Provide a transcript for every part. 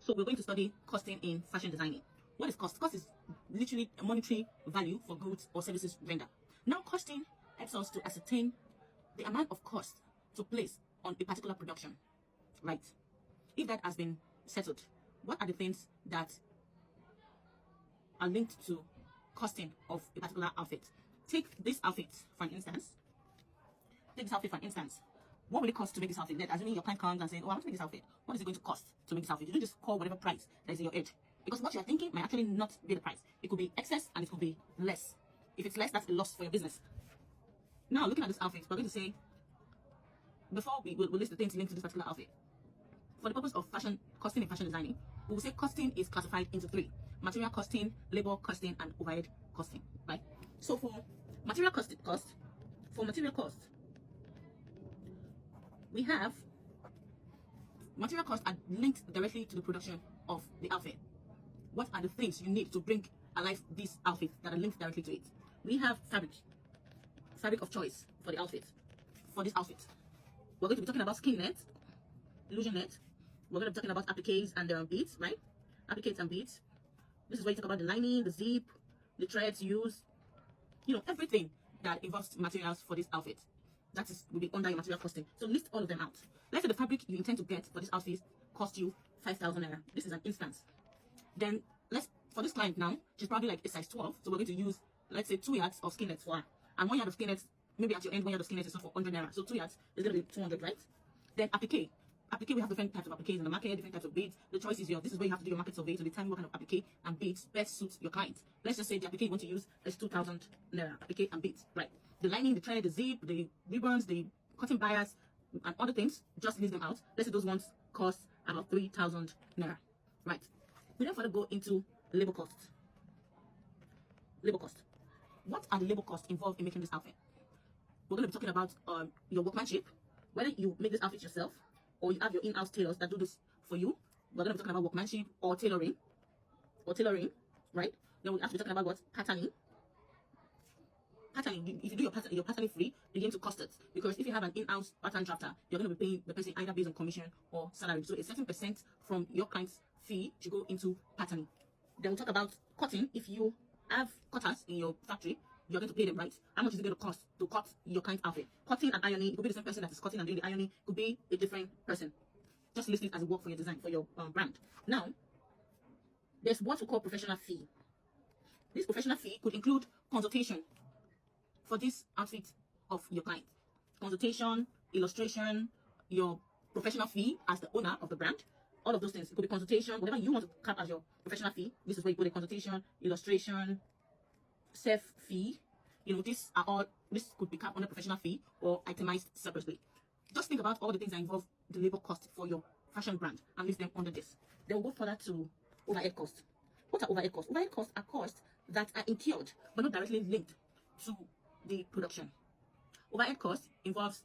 So we're going to study costing in fashion designing. What is cost? Cost is literally a monetary value for goods or services rendered. Now, costing helps us to ascertain the amount of cost to place on a particular production, right? If that has been settled, what are the things that are linked to costing of a particular outfit? Take this outfit for an instance. What will it cost to make this outfit? That assuming your client comes and says, "Oh, I want to make this outfit. What is it going to cost to make this outfit?" You don't just call whatever price that is in your head, because what you're thinking might actually not be the price. It could be excess and it could be less. If it's less, that's a loss for your business. Now, looking at this outfit, we're going to say, before we'll list the things linked to this particular outfit, for the purpose of fashion costing and fashion designing, we will say costing is classified into three: material costing, labor costing, and overhead costing. Right? So for material cost, we have material costs are linked directly to the production of the outfit. What are the things you need to bring alive this outfit that are linked directly to it? We have fabric of choice for the outfit. For this outfit, we're going to be talking about skin net, illusion net. We're going to be talking about appliques and beads, right? Appliques and beads. This is where you talk about the lining, the zip, the threads used, everything that involves materials for this outfit. That will be under your material costing. So list all of them out. Let's say the fabric you intend to get for this outfit cost you 5,000 naira. This is an instance. Then for this client now, she's probably like a size 12. So we're going to use, let's say, 2 yards of skin net for her. And 1 yard of skin net, maybe at your end, 1 yard of skin net is sold for 100 naira. So 2 yards is going to be 200, right? Then applique. Applique, we have different types of appliques in the market, different types of beads. The choice is yours. This is where you have to do your market survey to determine what kind of applique and beads best suits your client. Let's just say the applique you want to use is 2,000 naira, applique and beads, right? The lining, the thread, the zip, the ribbons, the cotton bias, and other things, just list them out. Let's say those ones cost about 3,000 naira, right? We then further go into labor costs. Labor cost. What are the labor costs involved in making this outfit? We're going to be talking about your workmanship, whether you make this outfit yourself or you have your in-house tailors that do this for you. We're going to be talking about workmanship or tailoring, right? Then we'll have to be talking about what? Patterning. If you do your patterning free, you're going to cost it, because if you have an in-house pattern drafter, you're going to be paying the person either based on commission or salary. So a certain percent from your client's fee should go into patterning. Then we'll talk about cutting. If you have cutters in your factory, you're going to pay them, right? How much is it going to cost to cut your client's outfit? Cutting and ironing, it could be the same person that is cutting and doing the ironing, could be a different person. Just list it as a work for your design, for your brand. Now, there's what we call professional fee. This professional fee could include consultation for this outfit of your client. Consultation, illustration, your professional fee as the owner of the brand. All of those things. It could be consultation, whatever you want to cap as your professional fee. This is where you put a consultation, illustration, self fee. This could be capped under professional fee or itemized separately. Just think about all the things that involve the labor cost for your fashion brand and list them under this. Then we'll go further to overhead costs. What are overhead costs? Overhead costs are costs that are incurred but not directly linked to the production. Overhead cost involves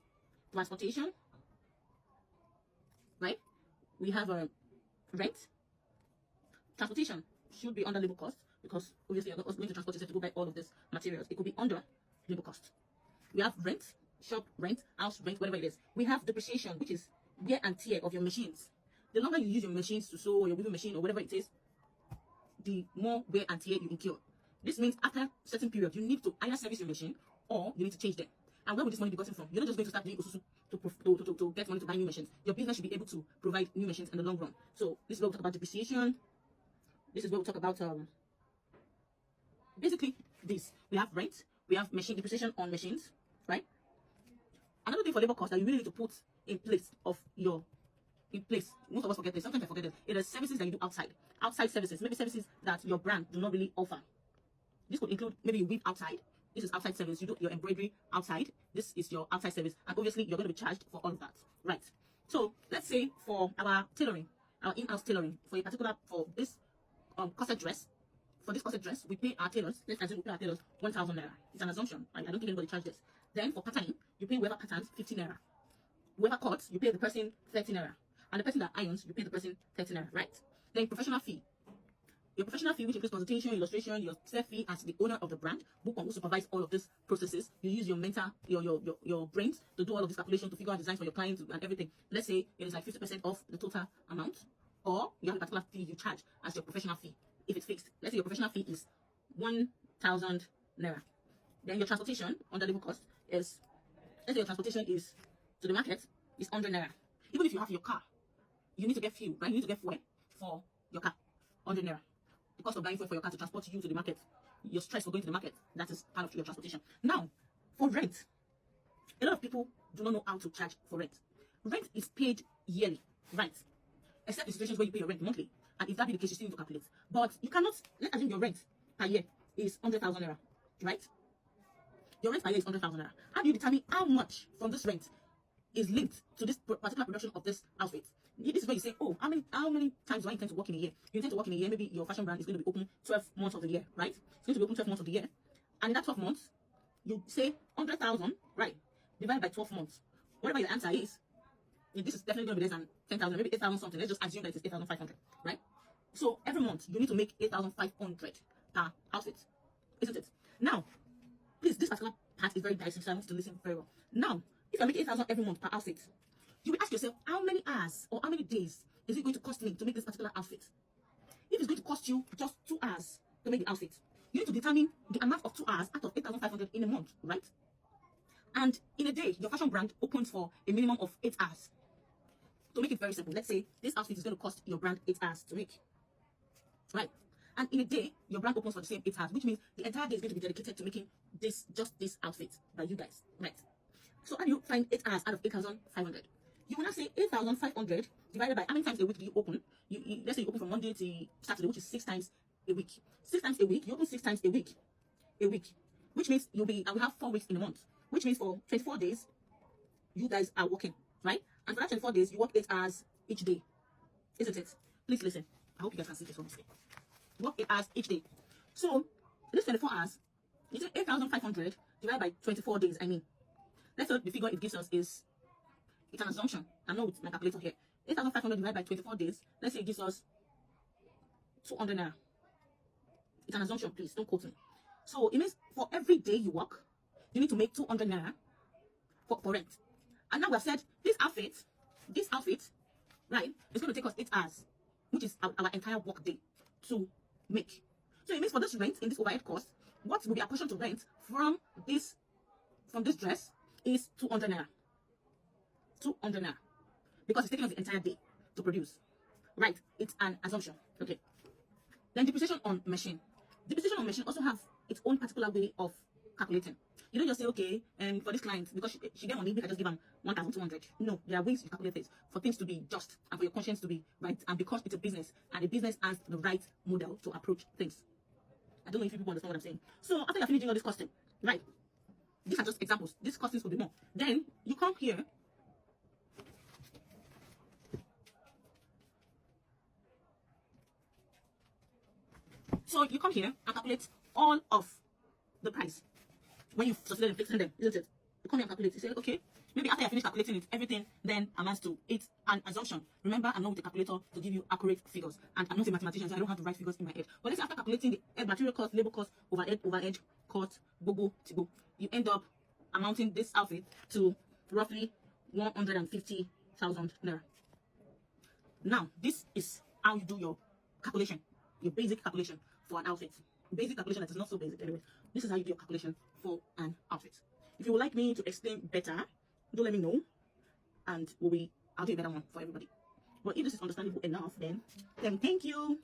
transportation, right? We have a rent. Transportation should be under labor cost, because obviously you're going to transport yourself to go buy all of these materials. It could be under labor cost. We have rent, shop rent, house rent, whatever it is. We have depreciation, which is wear and tear of your machines. The longer you use your machines to sew, or your weaving machine, or whatever it is, the more wear and tear you incur. This means after a certain period, you need to either service your machine or you need to change them. And where will this money be gotten from? You're not just going to start doing to get money to buy new machines. Your business should be able to provide new machines in the long run. So this is where we talk about depreciation. This is where we talk about basically this. We have rent, we have machine depreciation on machines, right? Another thing for labor cost that you really need to put in place most of us forget this, sometimes I forget it. It is services that you do outside services, maybe services that your brand do not really offer. This could include, maybe you weave outside. This is outside service. You do your embroidery outside. This is your outside service, and obviously you're going to be charged for all of that, right? So let's say for our tailoring, our in-house tailoring, for this corset dress, we pay our tailors. Let's assume we pay our tailors 1,000 naira. It's an assumption. I don't think anybody charges this. Then for patterning, you pay whoever patterns 50 naira. Whoever cuts, you pay the person 30 naira, and the person that irons, you pay the person 30 naira, right? Then professional fee. Your professional fee, which includes consultation, illustration, your self fee as the owner of the brand, who supervise all of these processes. You use your mentor, your brains to do all of this calculation, to figure out designs for your clients and everything. Let's say it is like 50% off the total amount or you have a particular fee you charge as your professional fee. If it's fixed, let's say your professional fee is 1,000 naira. Then your transportation under labor cost is, let's say your transportation is to the market is 100 naira. Even if you have your car, you need to get fuel, right? You need to get fuel for your car, 100 naira. The cost of buying fuel for your car to transport you to the market, your stress for going to the market, that is part of your transportation. Now, for rent, a lot of people do not know how to charge for rent. Rent is paid yearly, right? Except in situations where you pay your rent monthly. And if that be the case, you still need to calculate. But you cannot, let's assume your rent per year is 100,000 naira, right? Your rent per year is 100,000 naira. How do you determine how much from this rent is linked to this particular production of this outfit? This is where you say, oh, how many times do I intend to work in a year? You intend to work in a year, maybe your fashion brand is going to be open 12 months of the year, right? It's going to be open 12 months of the year. And in that 12 months, you say 100,000, right? Divided by 12 months. Whatever your answer is, this is definitely going to be less than 10,000, maybe 8,000 something. Let's just assume that it's 8,500, right? So every month, you need to make 8,500 per outfit, isn't it? Now, please, this particular part is very dicey, so I want you to listen very well. Now, if I make 8,000 every month per outfit, you will ask yourself, how many hours or how many days is it going to cost me to make this particular outfit? If it's going to cost you just 2 hours to make the outfit, you need to determine the amount of 2 hours out of 8,500 in a month, right? And in a day, your fashion brand opens for a minimum of 8 hours. To make it very simple, let's say this outfit is going to cost your brand 8 hours to make, right? And in a day, your brand opens for the same 8 hours, which means the entire day is going to be dedicated to making just this outfit by you guys, right? So how do you find 8 hours out of 8,500? You will now say 8,500 divided by how many times a week do you open? Let's say you open from Monday to Saturday, which is 6 times a week. 6 times a week, you open 6 times a week, which means I will have 4 weeks in a month, which means for 24 days, you guys are working, right? And for that 24 days, you work 8 hours each day, isn't it? Please listen. I hope you guys can see this honestly. Work 8 hours each day. So this 24 hours, you say 8,500 divided by 24 days. I mean, let's say the figure it gives us is, it's an assumption. I know with my calculator here. 8,500 divided by 24 days. Let's say it gives us 200 naira. It's an assumption, please don't quote me. So it means for every day you work, you need to make 200 naira for rent. And now we have said this outfit, right, is going to take us 8 hours, which is our entire work day to make. So it means for this rent in this overhead cost, what will be apportioned to rent from this dress is 200 naira. 200 naira. Because it's taking us the entire day to produce. Right, it's an assumption. Okay. Then depreciation on machine. Depreciation on machine also have its own particular way of calculating. You don't just say, okay, for this client, because she get money, I just give them 1,200. No, there are ways you calculate this for things to be just and for your conscience to be right, and because it's a business and the business has the right model to approach things. I don't know if you people understand what I'm saying. So after you're finished doing all this costing, right? These are just examples. These costings could be more. Then you come here. So you come here and calculate all of the price. When you've succeeded in fixing them, isn't it? You come here and calculate. You say, okay, maybe after you finish calculating it, everything then amounts to it's an assumption. Remember, I'm not with a calculator to give you accurate figures. And I'm not a mathematician, so I don't have the right figures in my head. But let's say after calculating the material cost, labor cost, overhead cost, bobo, tibo, you end up amounting this outfit to roughly 150,000 naira. Now, this is how you do your calculation, your basic calculation for an outfit. Basic calculation that is not so basic anyway. This is how you do your calculation for an outfit. If you would like me to explain better, do let me know, and I'll do a better one for everybody. But if this is understandable enough, then thank you.